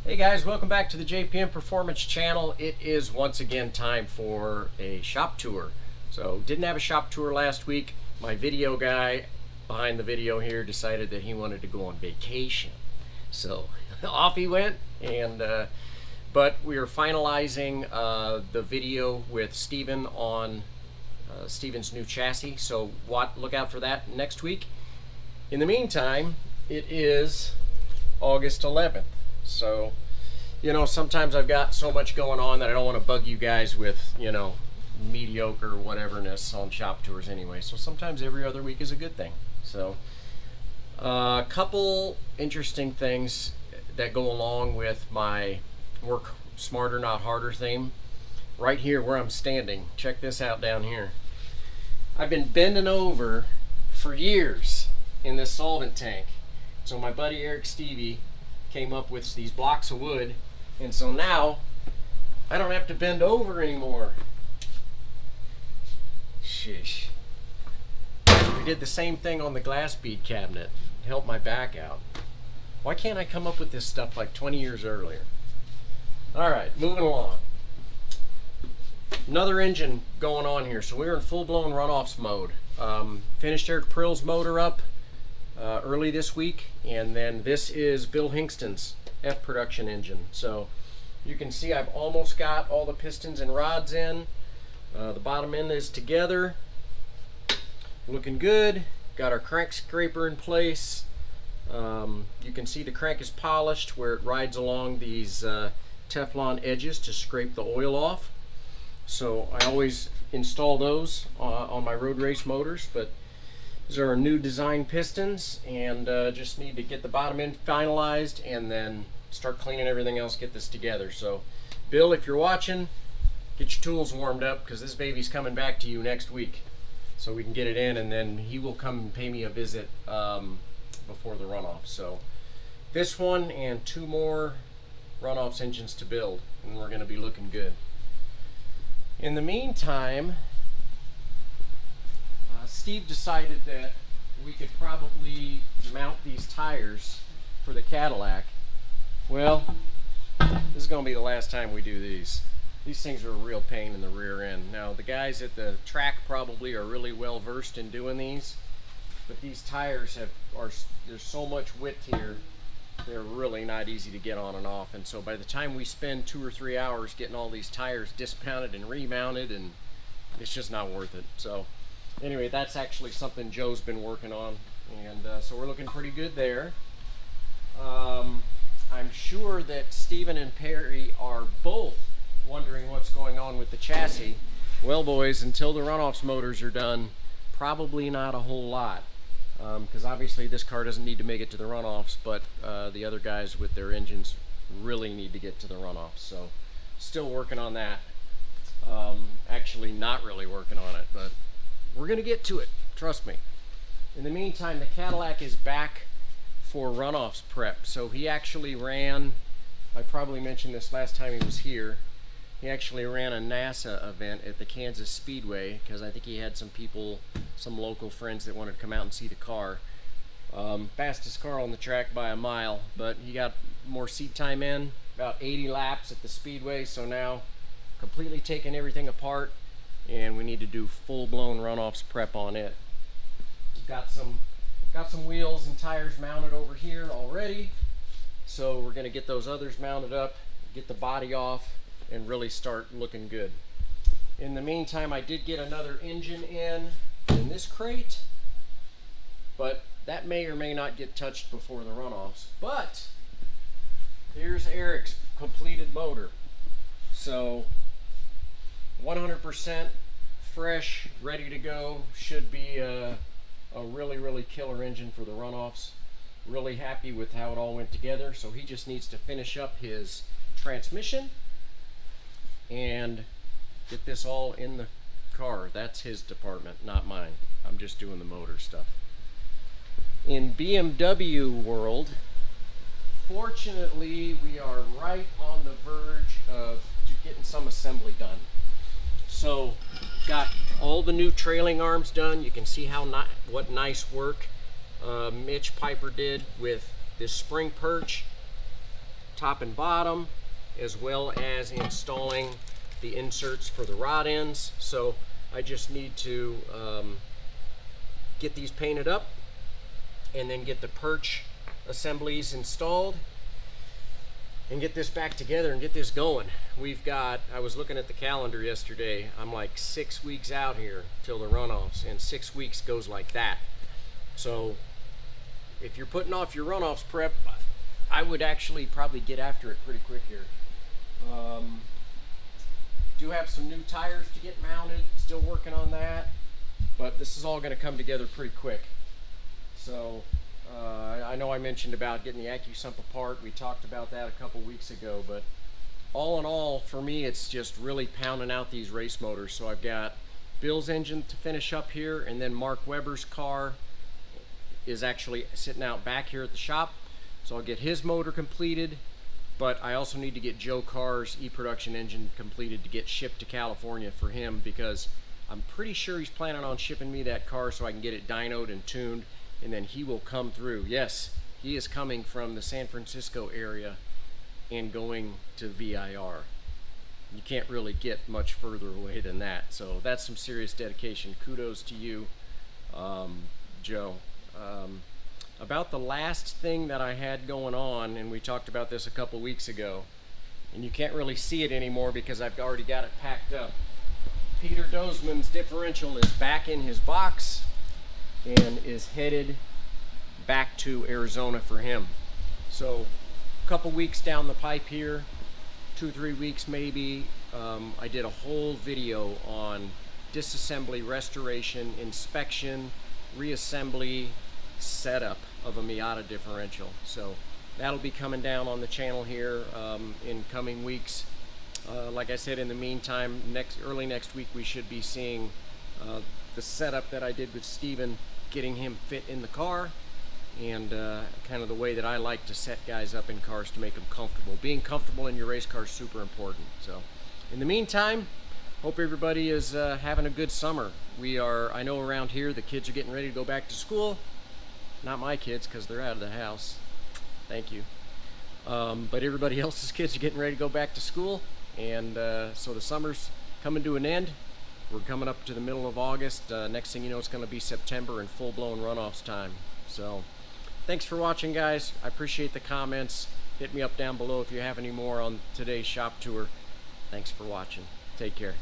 Hey guys, welcome back to the JPM Performance channel. It is once again time for a shop tour. So didn't have a shop tour last week. My video guy behind the video here decided that he wanted to go on vacation. So off he went, and but we are finalizing the video with Steven on Steven's new chassis. So look out for that next week. In the meantime, it is August 11th. So, you know, sometimes I've got so much going on that I don't want to bug you guys with, you know, mediocre whateverness on shop tours anyway. So sometimes every other week is a good thing. So, a couple interesting things that go along with my work smarter, not harder theme. Right here where I'm standing, check this out down here. I've been bending over for years in this solvent tank. So my buddy Eric Stevie came up with these blocks of wood, and so now I don't have to bend over anymore. Shish. We did the same thing on the glass bead cabinet. It helped my back out. Why can't I come up with this stuff like 20 years earlier? Alright, moving along. Another engine going on here. So we're in full-blown runoffs mode. Finished Eric Prill's motor up early this week, and then this is Bill Hingston's F production engine. So you can see I've almost got all the pistons and rods in. The bottom end is together, looking good. Got our crank scraper in place. You can see the crank is polished where it rides along these Teflon edges to scrape the oil off. So I always install those on my road race motors, but these are our new design pistons, and just need to get the bottom end finalized and then start cleaning everything else, get this together. So Bill, if you're watching, get your tools warmed up, because this baby's coming back to you next week so we can get it in, and then he will come and pay me a visit before the runoff. So this one and two more runoffs engines to build, and we're going to be looking good. In the meantime, Steve decided that we could probably mount these tires for the Cadillac. Well, this is going to be the last time we do these. These things are a real pain in the rear end. Now, the guys at the track probably are really well versed in doing these, but these tires there's so much width here, they're really not easy to get on and off. And so by the time we spend 2 or 3 hours getting all these tires dismounted and remounted, and it's just not worth it. So anyway, that's actually something Joe's been working on, and so we're looking pretty good there. I'm sure that Stephen and Perry are both wondering what's going on with the chassis. Well, boys, until the runoffs motors are done, probably not a whole lot, because obviously this car doesn't need to make it to the runoffs, but the other guys with their engines really need to get to the runoffs. So still working on that. Actually not really working on it, but we're going to get to it, trust me. In the meantime, the Cadillac is back for runoffs prep. So he actually ran, I probably mentioned this last time he was here, he actually ran a NASA event at the Kansas Speedway, because I think he had some people, some local friends that wanted to come out and see the car. Fastest car on the track by a mile, but he got more seat time in, about 80 laps at the Speedway. So now completely taking everything apart, and we need to do full-blown runoffs prep on it. We've got some wheels and tires mounted over here already, so we're going to get those others mounted up, get the body off, and really start looking good. In the meantime, I did get another engine in this crate, but that may or may not get touched before the runoffs. But here's Eric's completed motor. So 100% fresh, ready to go. Should be a really killer engine for the runoffs. Really happy with how it all went together. So he just needs to finish up his transmission and get this all in the car. That's his department, not mine. I'm just doing the motor stuff. In BMW world, fortunately, we are right on the verge of getting some assembly done. So got all the new trailing arms done. You can see how what nice work Mitch Piper did with this spring perch. top and bottom, as well as installing the inserts for the rod ends. So I just need to get these painted up and then get the perch assemblies installed and get this back together and get this going. We've got, I was looking at the calendar yesterday, I'm like 6 weeks out here till the runoffs, and 6 weeks goes like that. So if you're putting off your runoffs prep, I would actually probably get after it pretty quick here. Do have some new tires to get mounted, still working on that, but this is all going to come together pretty quick. So I know I mentioned about getting the AccuSump apart. We talked about that a couple weeks ago, but all in all, for me, it's just really pounding out these race motors. So I've got Bill's engine to finish up here, and then Mark Weber's car is actually sitting out back here at the shop. So I'll get his motor completed, but I also need to get Joe Carr's e-production engine completed to get shipped to California for him, because I'm pretty sure he's planning on shipping me that car so I can get it dynoed and tuned, and then he will come through. Yes, he is coming from the San Francisco area and going to VIR. You can't really get much further away than that. So that's some serious dedication. Kudos to you, Joe. About the last thing that I had going on, and we talked about this a couple weeks ago, and you can't really see it anymore because I've already got it packed up. Peter Dozman's differential is back in his box and is headed back to Arizona for him. So a couple weeks down the pipe here, 2-3 weeks maybe, I did a whole video on disassembly, restoration, inspection, reassembly, setup of a Miata differential. So that'll be coming down on the channel here in coming weeks. Like I said, in the meantime, early next week we should be seeing the setup that I did with Steven, getting him fit in the car, and kind of the way that I like to set guys up in cars to make them comfortable. Being comfortable in your race car is super important. So in the meantime, hope everybody is having a good summer. I know around here the kids are getting ready to go back to school. Not my kids, because they're out of the house. Thank you. But everybody else's kids are getting ready to go back to school, and so the summer's coming to an end. We're coming up to the middle of August. Next thing you know, it's going to be September and full-blown runoffs time. So thanks for watching, guys. I appreciate the comments. Hit me up down below if you have any more on today's shop tour. Thanks for watching. Take care.